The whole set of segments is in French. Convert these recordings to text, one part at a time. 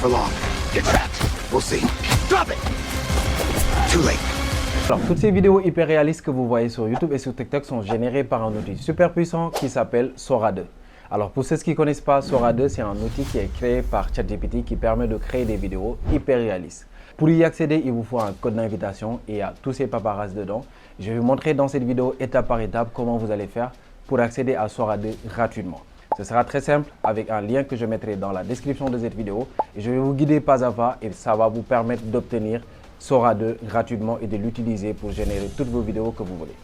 for long. Get trapped. We'll see. Drop it. Too late. Alors, toutes ces vidéos hyper réalistes que vous voyez sur YouTube et sur TikTok sont générées par un outil super puissant qui s'appelle Sora 2. Alors, pour ceux qui ne connaissent pas, Sora 2, c'est un outil qui est créé par ChatGPT qui permet de créer des vidéos hyper réalistes. Pour y accéder, il vous faut un code d'invitation et il y a tous ces paparazzi dedans. Je vais vous montrer dans cette vidéo étape par étape comment vous allez faire pour accéder à Sora 2 gratuitement. Ce sera très simple avec un lien que je mettrai dans la description de cette vidéo et je vais vous guider pas à pas et ça va vous permettre d'obtenir Sora 2 gratuitement et de l'utiliser pour générer toutes vos vidéos que vous voulez.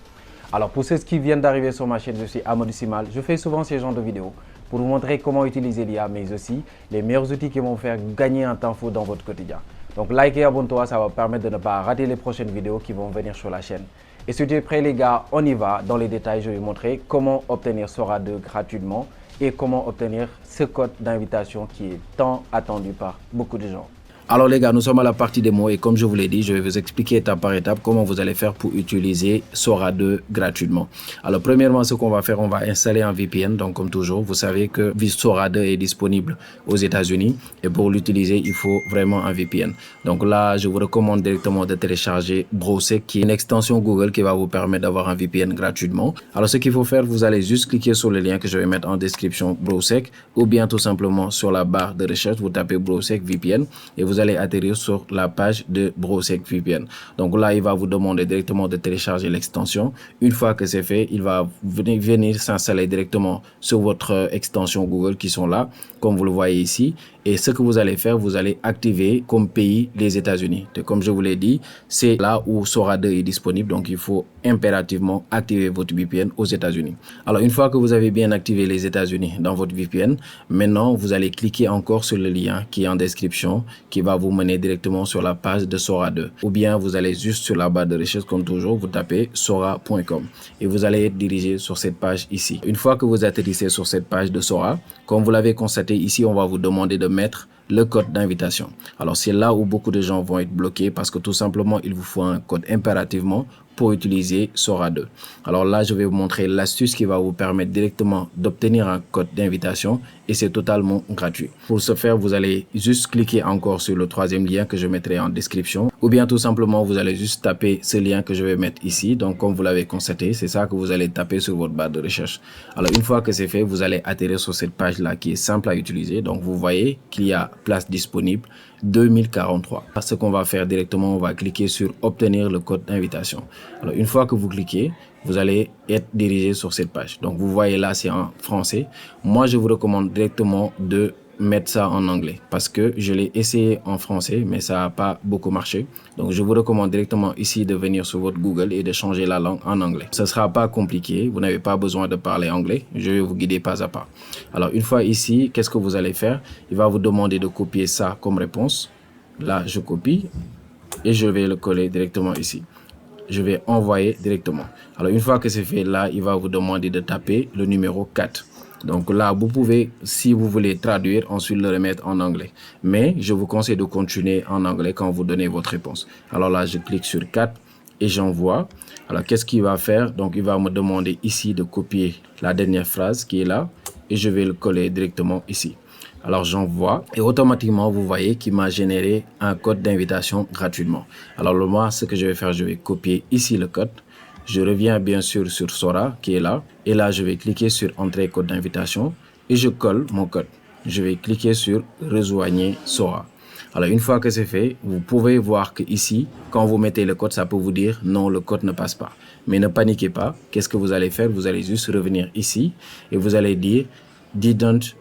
Alors pour ceux qui viennent d'arriver sur ma chaîne, je suis Amadou Simal. Je fais souvent ces genres de vidéos pour vous montrer comment utiliser l'IA mais aussi les meilleurs outils qui vont vous faire gagner un temps fou dans votre quotidien. Donc like et abonne-toi, ça va permettre de ne pas rater les prochaines vidéos qui vont venir sur la chaîne. Et si tu es prêt les gars, on y va. Dans les détails, je vais vous montrer comment obtenir Sora 2 gratuitement et comment obtenir ce code d'invitation qui est tant attendu par beaucoup de gens. Alors les gars, nous sommes à la partie démo et comme je vous l'ai dit, je vais vous expliquer étape par étape comment vous allez faire pour utiliser Sora 2 gratuitement. Alors premièrement, ce qu'on va faire, on va installer un VPN. Donc comme toujours, vous savez que Sora 2 est disponible aux États-Unis et pour l'utiliser, il faut vraiment un VPN. Donc là, je vous recommande directement de télécharger Browsec qui est une extension Google qui va vous permettre d'avoir un VPN gratuitement. Alors ce qu'il faut faire, vous allez juste cliquer sur le lien que je vais mettre en description Browsec ou bien tout simplement sur la barre de recherche, vous tapez Browsec VPN et vous allez atterrir sur la page de Browsec VPN. Donc là, il va vous demander directement de télécharger l'extension. Une fois que c'est fait, il va venir s'installer directement sur votre extension Google qui sont là, comme vous le voyez ici. Et ce que vous allez faire, vous allez activer comme pays les États-Unis. Comme je vous l'ai dit, c'est là où Sora 2 est disponible. Donc, il faut impérativement activer votre VPN aux États-Unis. Alors, une fois que vous avez bien activé les États-Unis dans votre VPN, maintenant, vous allez cliquer encore sur le lien qui est en description, qui va vous mener directement sur la page de Sora 2. Ou bien, vous allez juste sur la barre de recherche, comme toujours, vous tapez sora.com et vous allez être dirigé sur cette page ici. Une fois que vous atterrissez sur cette page de Sora, comme vous l'avez constaté ici, on va vous demander de mettre le code d'invitation. Alors, c'est là où beaucoup de gens vont être bloqués parce que tout simplement, il vous faut un code impérativement pour utiliser Sora 2. Alors là, je vais vous montrer l'astuce qui va vous permettre directement d'obtenir un code d'invitation et c'est totalement gratuit. Pour ce faire, vous allez juste cliquer encore sur le troisième lien que je mettrai en description ou bien tout simplement, vous allez juste taper ce lien que je vais mettre ici. Donc, comme vous l'avez constaté, c'est ça que vous allez taper sur votre barre de recherche. Alors, une fois que c'est fait, vous allez atterrir sur cette page-là qui est simple à utiliser. Donc, vous voyez qu'il y a place disponible 2043. Ce qu'on va faire directement, on va cliquer sur obtenir le code d'invitation. Alors, une fois que vous cliquez, vous allez être dirigé sur cette page. Donc, vous voyez là, c'est en français. Moi, je vous recommande directement de mettre ça en anglais parce que je l'ai essayé en français, mais ça n'a pas beaucoup marché. Donc, je vous recommande directement ici de venir sur votre Google et de changer la langue en anglais. Ce ne sera pas compliqué. Vous n'avez pas besoin de parler anglais. Je vais vous guider pas à pas. Alors, une fois ici, qu'est-ce que vous allez faire? Il va vous demander de copier ça comme réponse. Là, je copie et je vais le coller directement ici. Je vais envoyer directement. Alors, une fois que c'est fait, là, il va vous demander de taper le numéro 4. Donc là, vous pouvez, si vous voulez traduire, ensuite le remettre en anglais. Mais je vous conseille de continuer en anglais quand vous donnez votre réponse. Alors là, je clique sur 4 et j'envoie. Alors, qu'est-ce qu'il va faire? Donc, il va me demander ici de copier la dernière phrase qui est là et je vais le coller directement ici. Alors, j'envoie et automatiquement, vous voyez qu'il m'a généré un code d'invitation gratuitement. Alors, moi, ce que je vais faire, je vais copier ici le code. Je reviens bien sûr sur Sora qui est là. Et là, je vais cliquer sur Entrée code d'invitation et je colle mon code. Je vais cliquer sur Rejoignez Sora. Alors, une fois que c'est fait, vous pouvez voir que ici, quand vous mettez le code, ça peut vous dire non, le code ne passe pas. Mais ne paniquez pas. Qu'est-ce que vous allez faire? Vous allez juste revenir ici et vous allez dire Didn't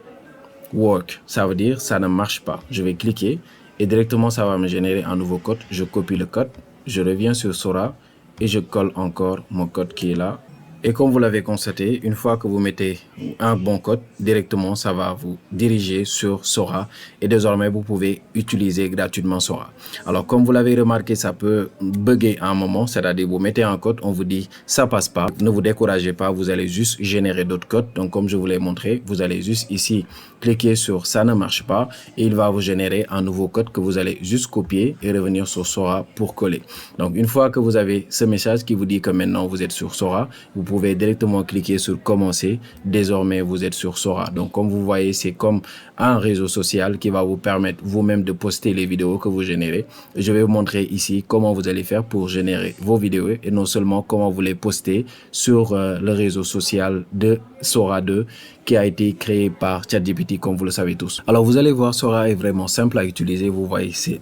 work. Ça veut dire ça ne marche pas. Je vais cliquer et directement, ça va me générer un nouveau code. Je copie le code. Je reviens sur Sora et je colle encore mon code qui est là. Et comme vous l'avez constaté, une fois que vous mettez un bon code, directement, ça va vous diriger sur Sora. Et désormais, vous pouvez utiliser gratuitement Sora. Alors, comme vous l'avez remarqué, ça peut bugger à un moment. C'est-à-dire, vous mettez un code, on vous dit, ça passe pas. Ne vous découragez pas, vous allez juste générer d'autres codes. Donc, comme je vous l'ai montré, vous allez juste ici cliquer sur ça ne marche pas. Et il va vous générer un nouveau code que vous allez juste copier et revenir sur Sora pour coller. Donc, une fois que vous avez ce message qui vous dit que maintenant, vous êtes sur Sora, vous pouvez directement cliquer sur commencer. Désormais, vous êtes sur Sora. Donc, comme vous voyez, c'est comme un réseau social qui va vous permettre vous-même de poster les vidéos que vous générez. Je vais vous montrer ici comment vous allez faire pour générer vos vidéos et non seulement comment vous les poster sur le réseau social de Sora 2 qui a été créé par ChatGPT comme vous le savez tous. Alors, vous allez voir, Sora est vraiment simple à utiliser. Vous voyez, c'est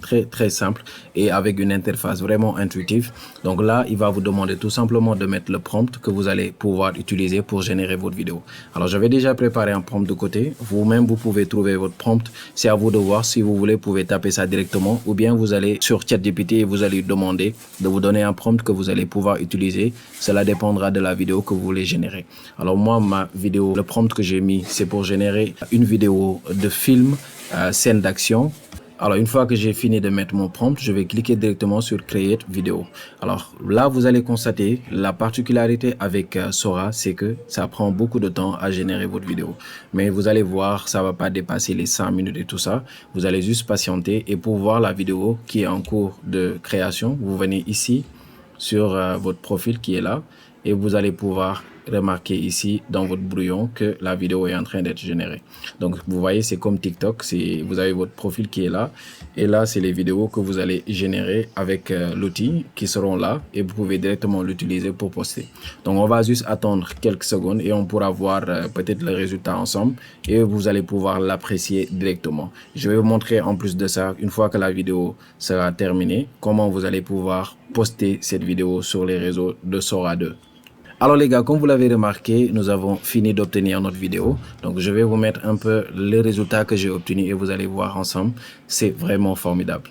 très simple et avec une interface vraiment intuitive. Donc là, il va vous demander tout simplement de mettre le prompt que vous allez pouvoir utiliser pour générer votre vidéo. Alors, j'avais déjà préparé un prompt de côté. Vous-même, vous pouvez trouver votre prompt. C'est à vous de voir. Si vous voulez, vous pouvez taper ça directement ou bien vous allez sur ChatGPT et vous allez lui demander de vous donner un prompt que vous allez pouvoir utiliser. Cela dépendra de la vidéo que vous voulez générer. Alors moi, ma vidéo, le prompt que j'ai mis, c'est pour générer une vidéo de film, scène d'action. Alors, une fois que j'ai fini de mettre mon prompt, je vais cliquer directement sur Create Vidéo. Alors là, vous allez constater la particularité avec Sora, c'est que ça prend beaucoup de temps à générer votre vidéo. Mais vous allez voir, ça va pas dépasser les 5 minutes et tout ça. Vous allez juste patienter et pour voir la vidéo qui est en cours de création, vous venez ici sur votre profil qui est là et vous allez pouvoir remarquez ici dans votre brouillon que la vidéo est en train d'être générée. Donc vous voyez, c'est comme TikTok, vous avez votre profil qui est là et là c'est les vidéos que vous allez générer avec l'outil qui seront là et vous pouvez directement l'utiliser pour poster. Donc on va juste attendre quelques secondes et on pourra voir peut-être le résultat ensemble et vous allez pouvoir l'apprécier directement. Je vais vous montrer en plus de ça, une fois que la vidéo sera terminée, comment vous allez pouvoir poster cette vidéo sur les réseaux de Sora 2. Alors les gars, comme vous l'avez remarqué, nous avons fini d'obtenir notre vidéo. Donc je vais vous mettre un peu les résultats que j'ai obtenus et vous allez voir ensemble. C'est vraiment formidable.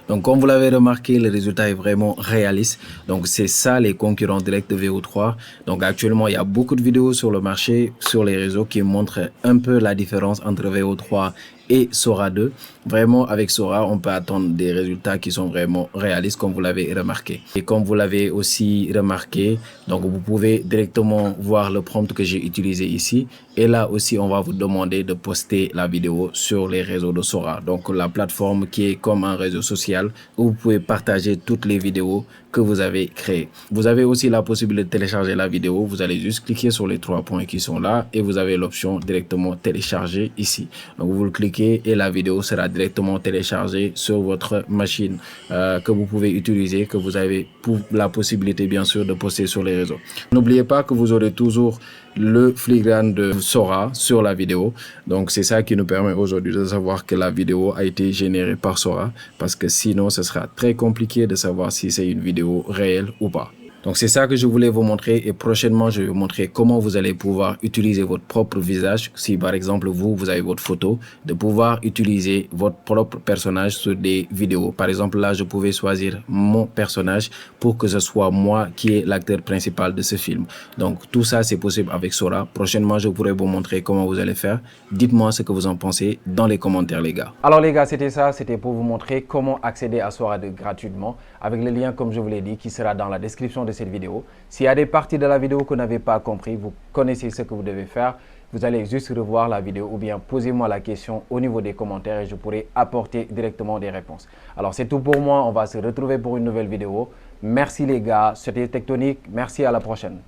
Donc, comme vous l'avez remarqué, le résultat est vraiment réaliste. Donc, c'est ça les concurrents directs de VO3. Donc, actuellement, il y a beaucoup de vidéos sur le marché, sur les réseaux qui montrent un peu la différence entre VO3 et Sora 2. Vraiment, avec Sora, on peut attendre des résultats qui sont vraiment réalistes, comme vous l'avez remarqué. Et comme vous l'avez aussi remarqué, donc vous pouvez directement voir le prompt que j'ai utilisé ici. Et là aussi, on va vous demander de poster la vidéo sur les réseaux de Sora. Donc, la plateforme qui est comme un réseau social où vous pouvez partager toutes les vidéos que vous avez créées. Vous avez aussi la possibilité de télécharger la vidéo. Vous allez juste cliquer sur les 3 points qui sont là et vous avez l'option directement télécharger ici. Donc, vous le cliquez et la vidéo sera directement téléchargée sur votre machine que vous pouvez utiliser, que vous avez la possibilité bien sûr de poster sur les réseaux. N'oubliez pas que vous aurez toujours le filigrane de Sora sur la vidéo. Donc c'est ça qui nous permet aujourd'hui de savoir que la vidéo a été générée par Sora, parce que sinon ce sera très compliqué de savoir si c'est une vidéo réelle ou pas. Donc c'est ça que je voulais vous montrer et prochainement je vais vous montrer comment vous allez pouvoir utiliser votre propre visage. Si par exemple vous avez votre photo, de pouvoir utiliser votre propre personnage sur des vidéos. Par exemple là je pouvais choisir mon personnage pour que ce soit moi qui est l'acteur principal de ce film. Donc tout ça c'est possible avec Sora. Prochainement je pourrai vous montrer comment vous allez faire. Dites-moi ce que vous en pensez dans les commentaires les gars. Alors les gars, c'était ça, c'était pour vous montrer comment accéder à Sora 2 gratuitement avec le lien comme je vous l'ai dit qui sera dans la description de cette vidéo. S'il y a des parties de la vidéo que vous n'avez pas compris, vous connaissez ce que vous devez faire. Vous allez juste revoir la vidéo ou bien posez-moi la question au niveau des commentaires et je pourrai apporter directement des réponses. Alors c'est tout pour moi, on va se retrouver pour une nouvelle vidéo. Merci les gars, c'était Tectonic, merci, à la prochaine.